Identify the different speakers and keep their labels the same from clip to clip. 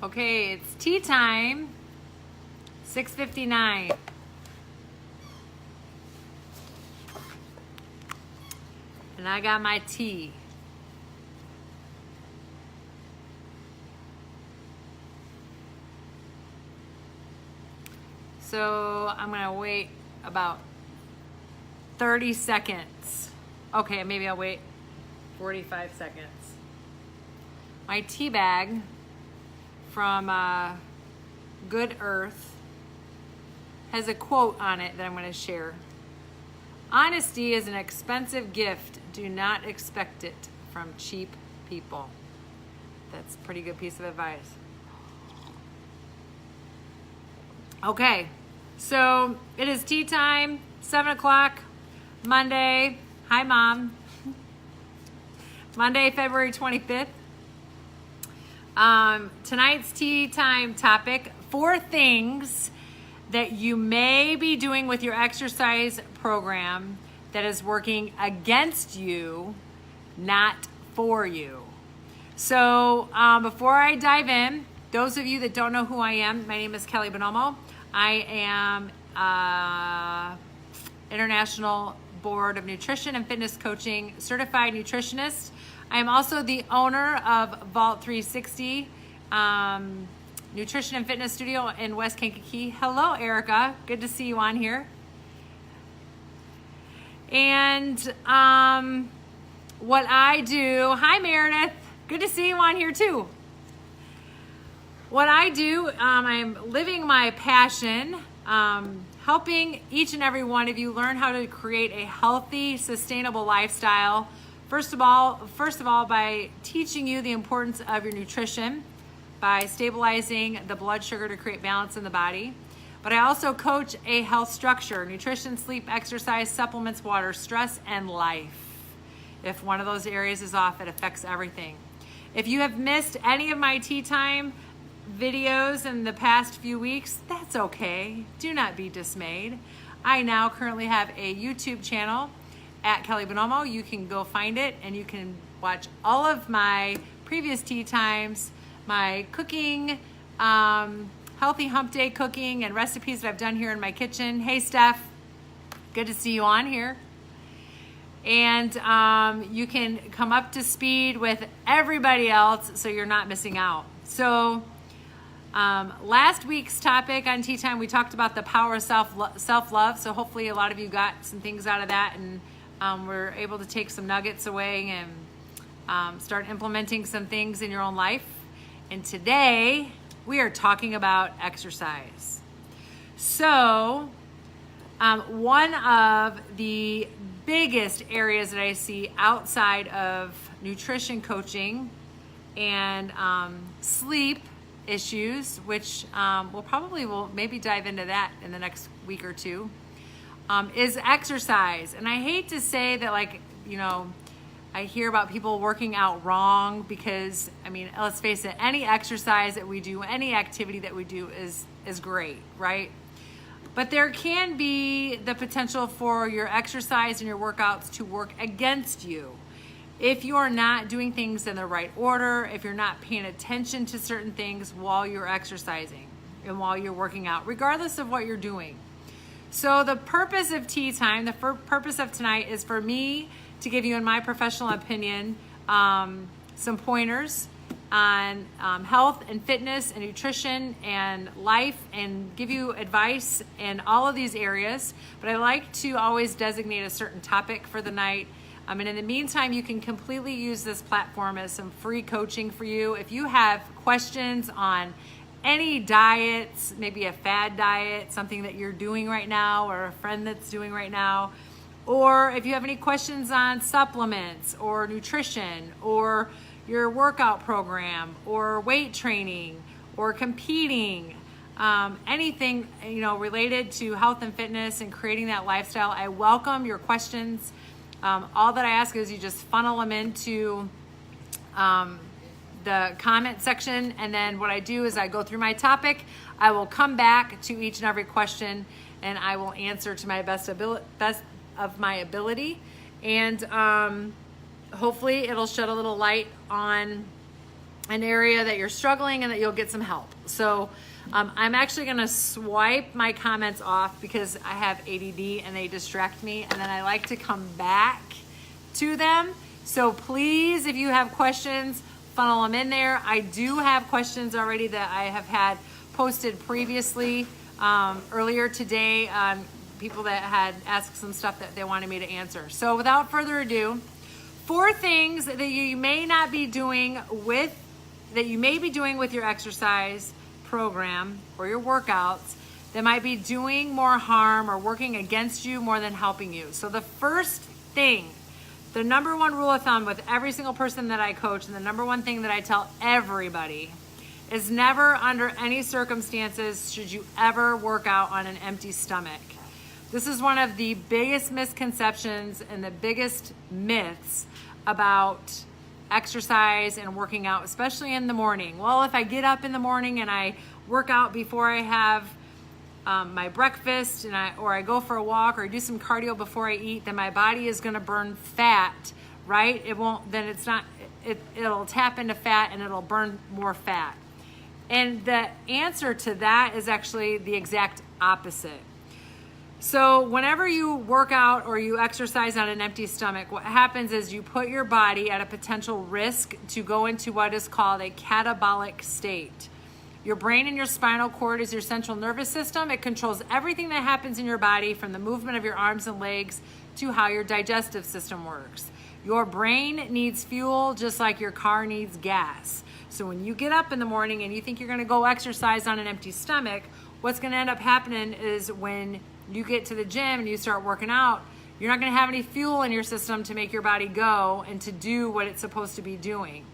Speaker 1: Okay, it's tea time, 6:59. And I got my tea. So I'm gonna wait about 30 seconds. Okay, maybe I'll wait 45 seconds. My tea bag from Good Earth has a quote on it that I'm gonna share. Honesty is an expensive gift. Do not expect it from cheap people. That's a pretty good piece of advice. Okay, so it is tea time, 7 o'clock, Monday. Hi, Mom. Monday, February 25th. Tonight's tea time topic, 4 things that you may be doing with your exercise program that is working against you, not for you. So before I dive in, those of you that don't know who I am, my name is Kelly Bonomo. I am International Board of Nutrition and Fitness Coaching certified nutritionist. I am also the owner of Vault 360 Nutrition and Fitness Studio in West Kankakee. Hello, Erica. Good to see you on here. And what I do, hi, Meredith. Good to see you on here too. What I do, I'm living my passion, helping each and every one of you learn how to create a healthy, sustainable lifestyle. First of all, by teaching you the importance of your nutrition, by stabilizing the blood sugar to create balance in the body. But I also coach a health structure: nutrition, sleep, exercise, supplements, water, stress, and life. If one of those areas is off, it affects everything. If you have missed any of my tea time videos in the past few weeks, that's okay. Do not be dismayed. I now currently have a YouTube channel at Kelly Bonomo. You can go find it and you can watch all of my previous tea times, my cooking, healthy hump day cooking and recipes that I've done here in my kitchen. Hey, Steph, good to see you on here. And you can come up to speed with everybody else so you're not missing out. So last week's topic on Tea Time, we talked about the power of self-love. So hopefully a lot of you got some things out of that and we're able to take some nuggets away and start implementing some things in your own life. And today we are talking about exercise. So one of the biggest areas that I see outside of nutrition coaching and sleep issues, which we'll maybe dive into that in the next week or two, is exercise. And I hate to say that, like, I hear about people working out wrong because, let's face it, any exercise that we do, any activity that we do is great, right? But there can be the potential for your exercise and your workouts to work against you if you're not doing things in the right order, if you're not paying attention to certain things while you're exercising and while you're working out, regardless of what you're doing. So the purpose of tea time, the purpose of tonight is for me to give you, in my professional opinion, some pointers on health and fitness and nutrition and life, and give you advice in all of these areas. But I like to always designate a certain topic for the night. And in the meantime, you can completely use this platform as some free coaching for you. If you have questions on any diets, maybe a fad diet, something that you're doing right now or a friend that's doing right now, or if you have any questions on supplements or nutrition or your workout program or weight training or competing, anything related to health and fitness and creating that lifestyle, I welcome your questions. All that I ask is you just funnel them into the comment section, and then what I do is I go through my topic. I will come back to each and every question and I will answer to my best of my ability, and hopefully it'll shed a little light on an area that you're struggling and that you'll get some help. So I'm actually going to swipe my comments off because I have ADD and they distract me, and then I like to come back to them. So please, if you have questions, funnel them in there. I do have questions already that I have had posted previously earlier today on people that had asked some stuff that they wanted me to answer. So without further ado, 4 things that you may be doing with your exercise program or your workouts that might be doing more harm or working against you more than helping you. So the first thing, the number one rule of thumb with every single person that I coach, and the number one thing that I tell everybody, is never under any circumstances should you ever work out on an empty stomach. This is one of the biggest misconceptions and the biggest myths about exercise and working out, especially in the morning. Well, if I get up in the morning and I work out before I have my breakfast or I go for a walk or I do some cardio before I eat, then my body is going to burn fat, right? It'll tap into fat and it'll burn more fat. And the answer to that is actually the exact opposite. So whenever you work out or you exercise on an empty stomach, what happens is you put your body at a potential risk to go into what is called a catabolic state. Your brain and your spinal cord is your central nervous system. It controls everything that happens in your body, from the movement of your arms and legs to how your digestive system works. Your brain needs fuel just like your car needs gas. So when you get up in the morning and you think you're going to go exercise on an empty stomach, what's going to end up happening is when you get to the gym and you start working out, you're not going to have any fuel in your system to make your body go and to do what it's supposed to be doing.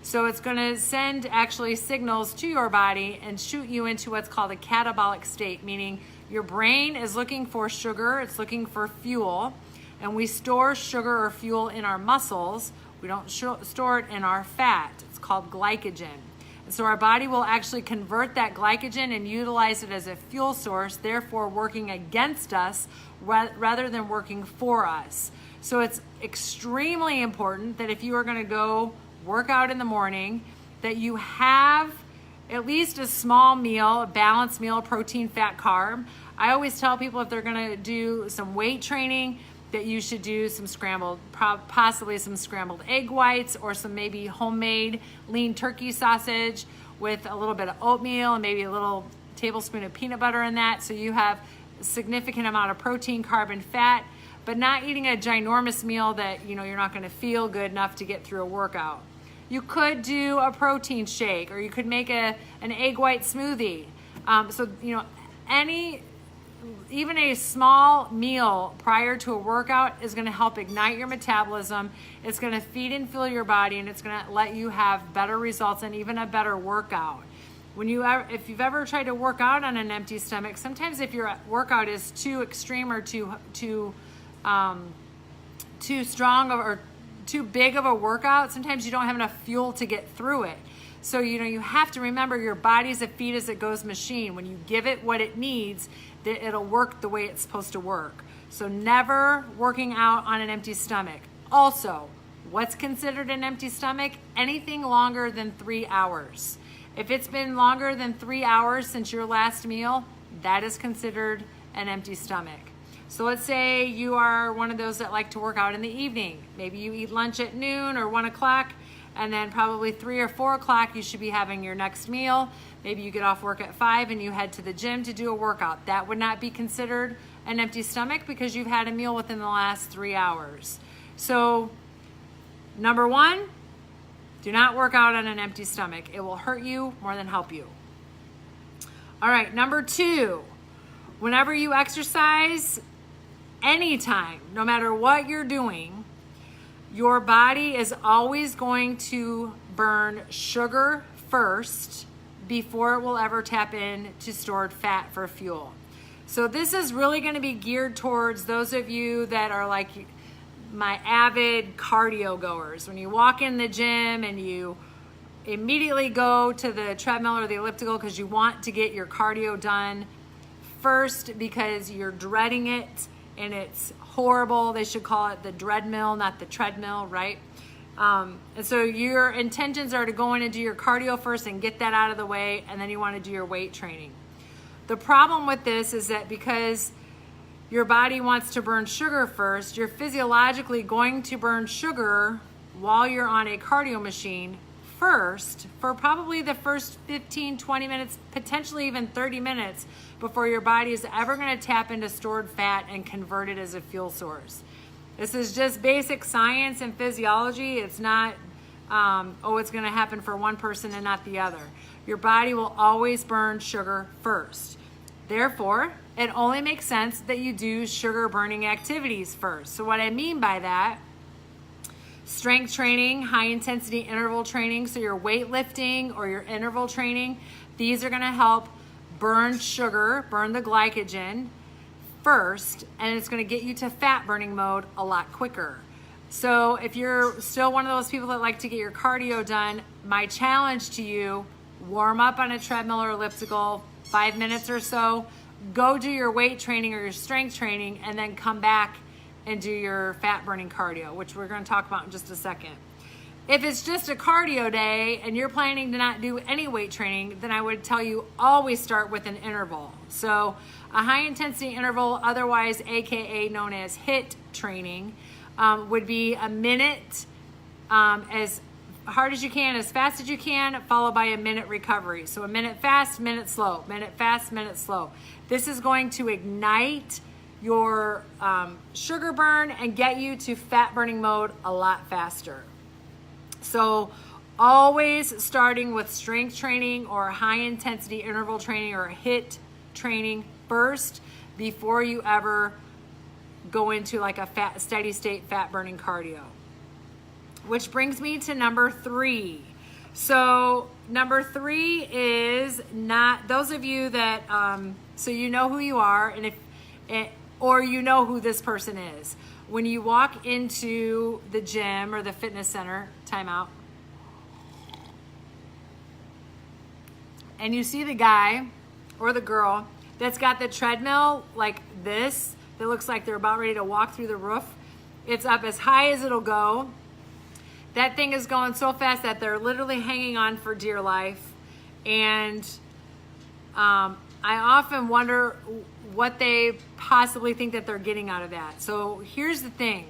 Speaker 1: So it's going to send actually signals to your body and shoot you into what's called a catabolic state, meaning your brain is looking for sugar, it's looking for fuel, and we store sugar or fuel in our muscles. We don't store it in our fat. It's called glycogen. And so our body will actually convert that glycogen and utilize it as a fuel source, therefore working against us rather than working for us. So it's extremely important that if you are going to go work out in the morning, that you have at least a small meal, a balanced meal, protein, fat, carb. I always tell people if they're going to do some weight training, that you should do some possibly some scrambled egg whites or some maybe homemade lean turkey sausage with a little bit of oatmeal and maybe a little tablespoon of peanut butter in that. So you have a significant amount of protein, carb, and fat, but not eating a ginormous meal that you're not going to feel good enough to get through a workout. You could do a protein shake, or you could make an egg white smoothie. Even a small meal prior to a workout is going to help ignite your metabolism. It's going to feed and fuel your body, and it's going to let you have better results and even a better workout. If you've ever tried to work out on an empty stomach, sometimes if your workout is too extreme or too strong or too big of a workout, sometimes you don't have enough fuel to get through it. So, you have to remember your body's a feed as it goes machine. When you give it what it needs, it'll work the way it's supposed to work. So never working out on an empty stomach. Also, what's considered an empty stomach? Anything longer than 3 hours. If it's been longer than 3 hours since your last meal, that is considered an empty stomach. So let's say you are one of those that like to work out in the evening. Maybe you eat lunch at noon or 1 o'clock, and then probably 3 or 4 o'clock you should be having your next meal. Maybe you get off work at 5 and you head to the gym to do a workout. That would not be considered an empty stomach because you've had a meal within the last 3 hours. So number 1, do not work out on an empty stomach. It will hurt you more than help you. All right, number 2, whenever you exercise, anytime, no matter what you're doing, your body is always going to burn sugar first before it will ever tap into stored fat for fuel. So this is really going to be geared towards those of you that are like my avid cardio goers. When you walk in the gym and you immediately go to the treadmill or the elliptical because you want to get your cardio done first because you're dreading it and it's horrible. They should call it the dreadmill, not the treadmill, right? And so your intentions are to go in and do your cardio first and get that out of the way, and then you want to do your weight training. The problem with this is that because your body wants to burn sugar first, you're physiologically going to burn sugar while you're on a cardio machine first for probably the first 15, 20 minutes, potentially even 30 minutes before your body is ever going to tap into stored fat and convert it as a fuel source. This is just basic science and physiology. It's not, it's going to happen for one person and not the other. Your body will always burn sugar first. Therefore, it only makes sense that you do sugar burning activities first. So what I mean by that, strength training, high intensity interval training, so your weightlifting or your interval training, these are going to help burn sugar, burn the glycogen first, and it's going to get you to fat burning mode a lot quicker. So if you're still one of those people that like to get your cardio done, my challenge to you, warm up on a treadmill or elliptical, 5 minutes or so, go do your weight training or your strength training, and then come back and do your fat burning cardio, which we're going to talk about in just a second. If it's just a cardio day and you're planning to not do any weight training, then I would tell you always start with an interval. So a high intensity interval, otherwise AKA known as HIIT training, would be a minute, as hard as you can, as fast as you can, followed by a minute recovery. So a minute fast, minute slow, minute fast, minute slow. This is going to ignite your sugar burn and get you to fat burning mode a lot faster. So always starting with strength training or high intensity interval training or HIIT training first before you ever go into like a steady state fat burning cardio. Which brings me to number 3. So number 3 is not, those of you that, so you know who you are, and or you know who this person is. When you walk into the gym or the fitness center, timeout, and you see the guy or the girl that's got the treadmill like this, that looks like they're about ready to walk through the roof. It's up as high as it'll go. That thing is going so fast that they're literally hanging on for dear life. And I often wonder what they possibly think that they're getting out of that. So here's the thing.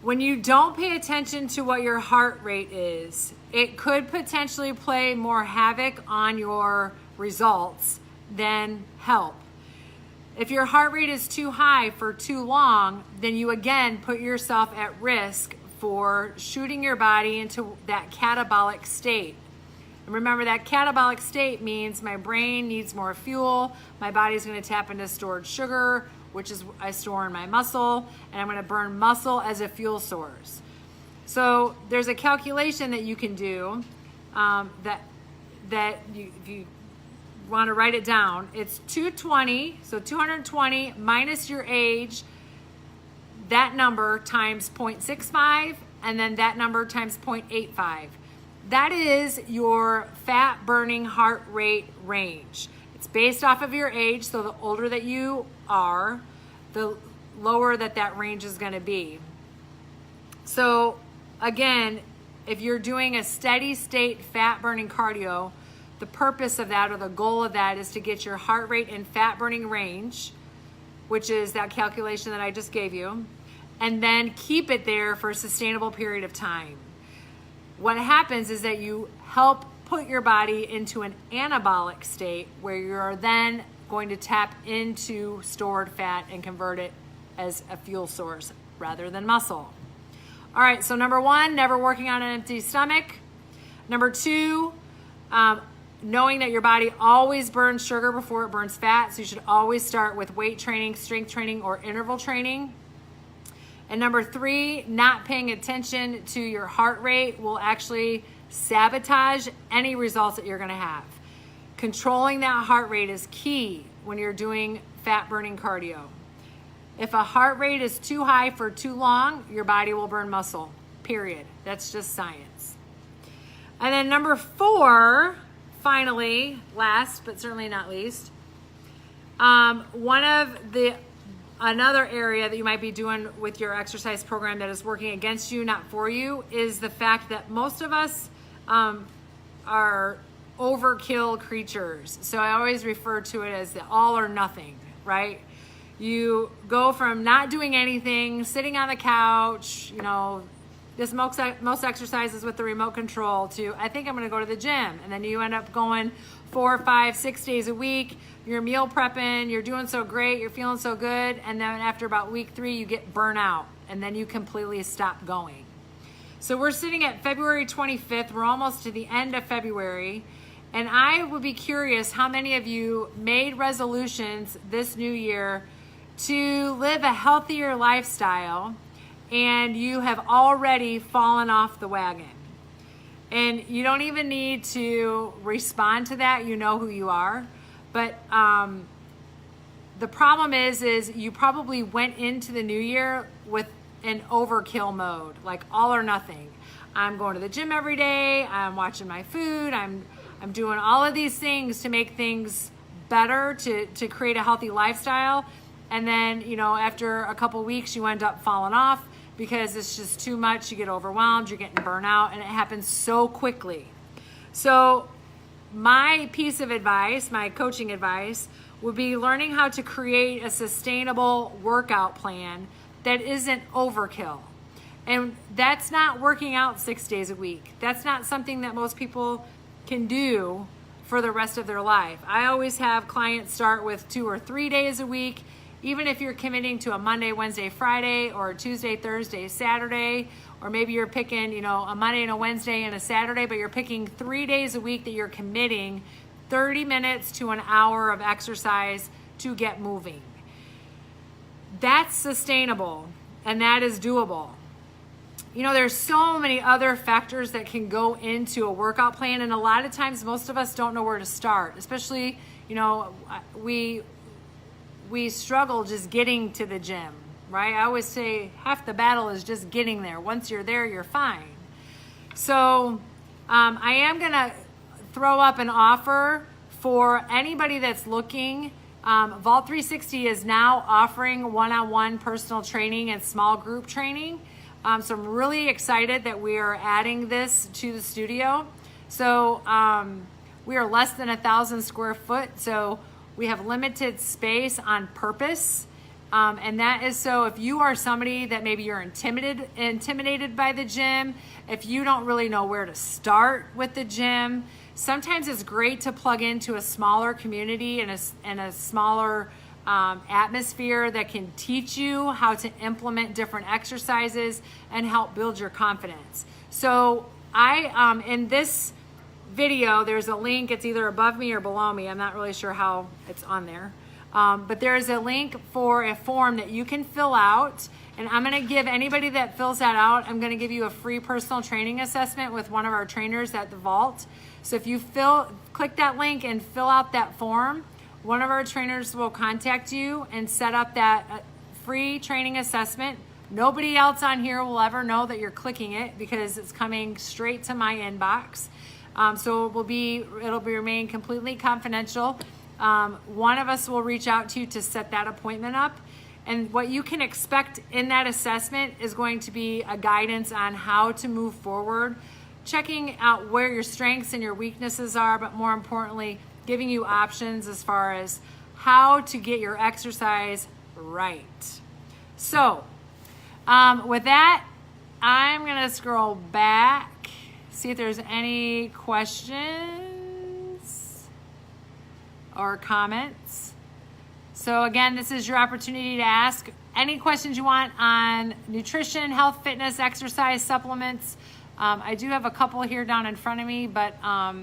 Speaker 1: When you don't pay attention to what your heart rate is, it could potentially play more havoc on your results than help. If your heart rate is too high for too long, then you again put yourself at risk for shooting your body into that catabolic state. And remember, that catabolic state means my brain needs more fuel, my body's going to tap into stored sugar, which is I store in my muscle, and I'm going to burn muscle as a fuel source. So there's a calculation that you can do if you want to write it down. It's 220, so 220 minus your age, that number times 0.65, and then that number times 0.85. That is your fat burning heart rate range. It's based off of your age, so the older that you are, the lower that range is going to be. So again, if you're doing a steady state fat burning cardio, the purpose of that or the goal of that is to get your heart rate in fat burning range, which is that calculation that I just gave you, and then keep it there for a sustainable period of time. What happens is that you help put your body into an anabolic state where you're then going to tap into stored fat and convert it as a fuel source rather than muscle. All right, so number 1, never working on an empty stomach. Number 2, knowing that your body always burns sugar before it burns fat, so you should always start with weight training, strength training, or interval training. And number 3, not paying attention to your heart rate will actually sabotage any results that you're going to have. Controlling that heart rate is key when you're doing fat burning cardio. If a heart rate is too high for too long, your body will burn muscle, period. That's just science. And then number 4, finally, last but certainly not least, one of the Another area that you might be doing with your exercise program that is working against you, not for you, is the fact that most of us are overkill creatures. So I always refer to it as the all or nothing, right? You go from not doing anything, sitting on the couch, just most exercises with the remote control, to I think I'm going to go to the gym. And then you end up going 4, 5, 6 days a week. You're meal prepping, you're doing so great, you're feeling so good. And then after about week 3, you get burnout and then you completely stop going. So we're sitting at February 25th. We're almost to the end of February. And I would be curious how many of you made resolutions this new year to live a healthier lifestyle, and you have already fallen off the wagon. And you don't even need to respond to that. You know who you are. But the problem is you probably went into the new year with an overkill mode, like all or nothing. I'm going to the gym every day. I'm watching my food. I'm doing all of these things to make things better, to create a healthy lifestyle. And then, after a couple weeks, you end up falling off because it's just too much. You get overwhelmed, you're getting burnout, and it happens so quickly. So my piece of advice, my coaching advice, would be learning how to create a sustainable workout plan that isn't overkill. And that's not working out 6 days a week. That's not something that most people can do for the rest of their life. I always have clients start with 2 or 3 days a week. Even if you're committing to a Monday, Wednesday, Friday, or Tuesday, Thursday, Saturday, or maybe you're picking, a Monday and a Wednesday and a Saturday, but you're picking 3 days a week that you're committing 30 minutes to an hour of exercise to get moving. That's sustainable, and that is doable. There's so many other factors that can go into a workout plan, and a lot of times most of us don't know where to start, especially, we struggle just getting to the gym, right? I always say half the battle is just getting there. Once you're there, you're fine. So I am going to throw up an offer for anybody that's looking. Vault 360 is now offering one-on-one personal training and small group training. So I'm really excited that we are adding this to the studio. So we are less than 1,000 square foot. So we have limited space on purpose. And that is so if you are somebody that maybe you're intimidated by the gym, if you don't really know where to start with the gym, sometimes it's great to plug into a smaller community and a smaller atmosphere that can teach you how to implement different exercises and help build your confidence. So in this video, there's a link. It's either above me or below me. I'm not really sure how it's on there. But there's a link for a form that you can fill out. And I'm going to give anybody that fills that out, I'm going to give you a free personal training assessment with one of our trainers at the Vault. So if you click that link and fill out that form, one of our trainers will contact you and set up that free training assessment. Nobody else on here will ever know that you're clicking it because it's coming straight to my inbox. So it'll remain completely confidential. One of us will reach out to you to set that appointment up. And what you can expect in that assessment is going to be a guidance on how to move forward, checking out where your strengths and your weaknesses are, but more importantly, giving you options as far as how to get your exercise right. So with that, I'm going to scroll back, see if there's any questions or comments. So again, this is your opportunity to ask any questions you want on nutrition, health, fitness, exercise, supplements. I do have a couple here down in front of me, but I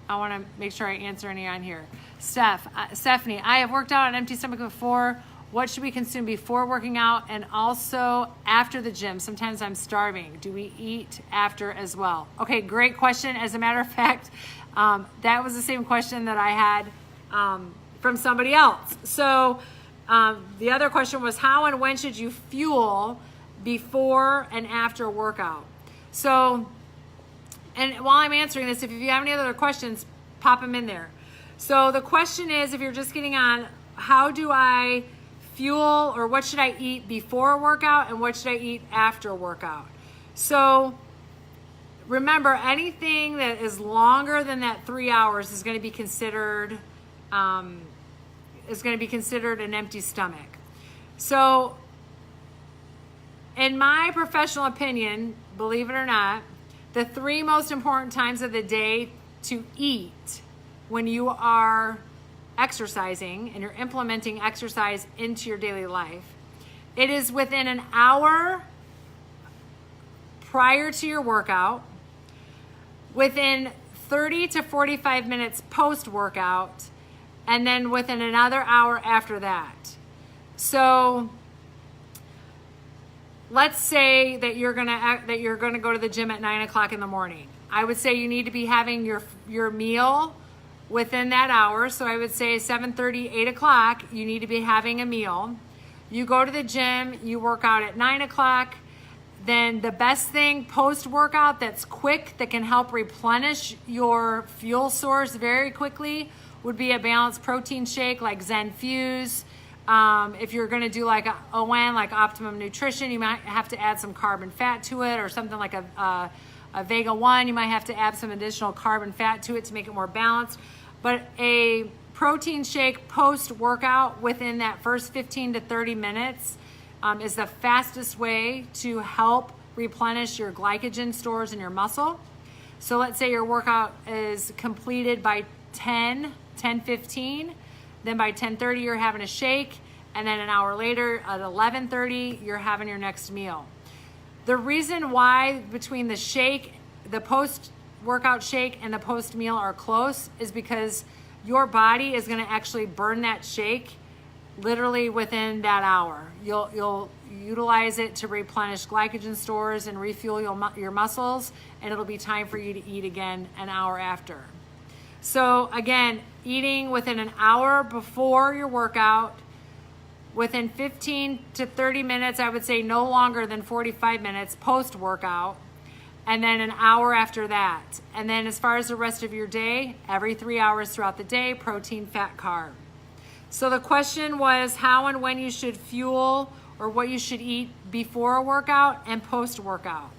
Speaker 1: want to make sure I answer any on here. Stephanie, I have worked out on an empty stomach before. What should we consume before working out and also after the gym? Sometimes I'm starving. Do we eat after as well? Okay, great question. As a matter of fact, that was the same question that I had from somebody else. So the other question was, how and when should you fuel before and after workout? So, and while I'm answering this, if you have any other questions, pop them in there. So the question is, if you're just getting on, how do I fuel, or what should I eat before a workout and what should I eat after a workout? So remember, anything that is longer than that 3 hours is going to be considered an empty stomach. So in my professional opinion, believe it or not, the 3 most important times of the day to eat when you are exercising and you're implementing exercise into your daily life, it is within an hour prior to your workout, within 30 to 45 minutes post-workout, and then within another hour after that. So let's say that you're gonna go to the gym at 9 o'clock in the morning. I would say you need to be having your meal within that hour. So I would say 7:30, 8 o'clock, you need to be having a meal. You go to the gym, you work out at 9 o'clock. Then the best thing post-workout that's quick, that can help replenish your fuel source very quickly, would be a balanced protein shake like Zen Fuse. If you're going to do like a ON, like Optimum Nutrition, you might have to add some carb and fat to it, or something like a Vega 1, you might have to add some additional carb and fat to it to make it more balanced. But a protein shake post-workout within that first 15 to 30 minutes is the fastest way to help replenish your glycogen stores in your muscle. So let's say your workout is completed by 10:15, then by 10:30 you're having a shake, and then an hour later at 11:30 you're having your next meal. The reason why between the shake, the post-workout shake and the post-meal are close is because your body is going to actually burn that shake literally within that hour. You'll utilize it to replenish glycogen stores and refuel your muscles, and it'll be time for you to eat again an hour after. So again, eating within an hour before your workout, within 15 to 30 minutes, I would say no longer than 45 minutes post-workout, and then an hour after that. And then as far as the rest of your day, every 3 hours throughout the day, protein, fat, carb. So the question was how and when you should fuel, or what you should eat before a workout and post-workout.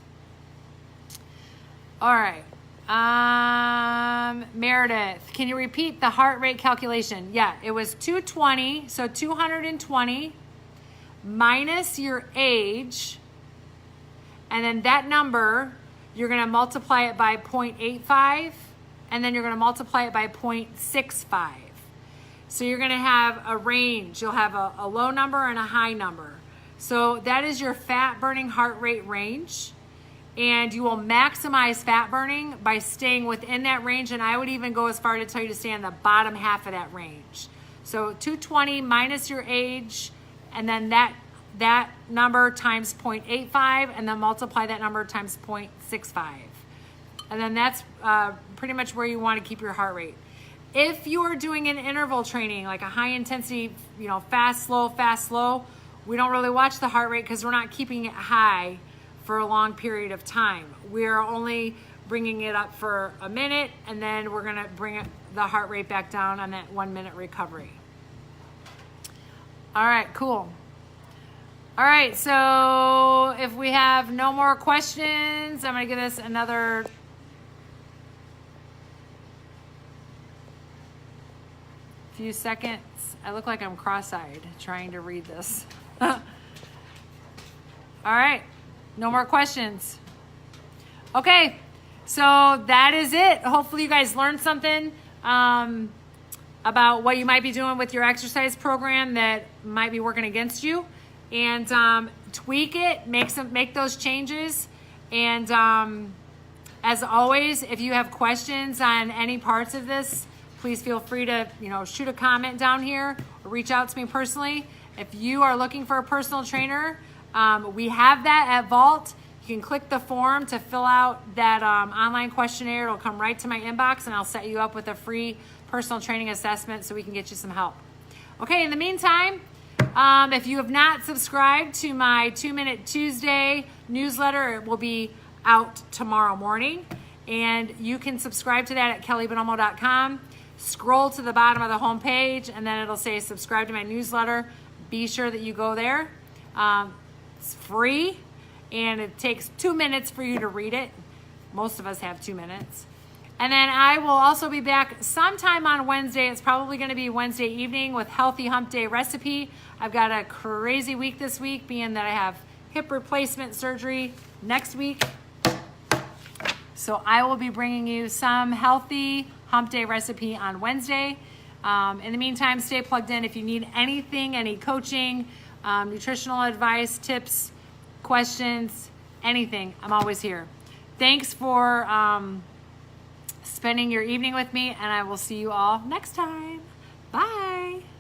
Speaker 1: All right. Meredith, can you repeat the heart rate calculation? Yeah, it was 220, so 220 minus your age, and then that number, you're going to multiply it by 0.85, and then you're going to multiply it by 0.65. So you're going to have a range. You'll have a low number and a high number. So that is your fat burning heart rate range. And you will maximize fat burning by staying within that range. And I would even go as far to tell you to stay in the bottom half of that range. So 220 minus your age, and then that number times 0.85, and then multiply that number times 0.65. And then that's pretty much where you want to keep your heart rate. If you are doing an interval training, like a high intensity, fast, slow, we don't really watch the heart rate because we're not keeping it high for a long period of time. We're only bringing it up for a minute, and then we're gonna bring the heart rate back down on that 1 minute recovery. All right, cool. All right, so if we have no more questions, I'm gonna give this another few seconds. I look like I'm cross-eyed trying to read this. All right. No more questions. Okay, so that is it. Hopefully you guys learned something about what you might be doing with your exercise program that might be working against you, and tweak it, make those changes. And as always, if you have questions on any parts of this, please feel free to shoot a comment down here or reach out to me personally. If you are looking for a personal trainer, we have that at Vault. You can click the form to fill out that online questionnaire. It'll come right to my inbox, and I'll set you up with a free personal training assessment so we can get you some help. Okay, in the meantime, if you have not subscribed to my 2-Minute Tuesday newsletter, it will be out tomorrow morning. And you can subscribe to that at kellybonomo.com. Scroll to the bottom of the homepage, and then it'll say subscribe to my newsletter. be sure that you go there. It's free, and it takes 2 minutes for you to read it. Most of us have 2 minutes. And then I will also be back sometime on Wednesday. It's probably going to be Wednesday evening with Healthy Hump Day recipe. I've got a crazy week this week, being that I have hip replacement surgery next week. So I will be bringing you some Healthy Hump Day recipe on Wednesday. In the meantime, stay plugged in. If you need anything, any coaching, nutritional advice, tips, questions, anything, I'm always here. Thanks for spending your evening with me, and I will see you all next time. Bye.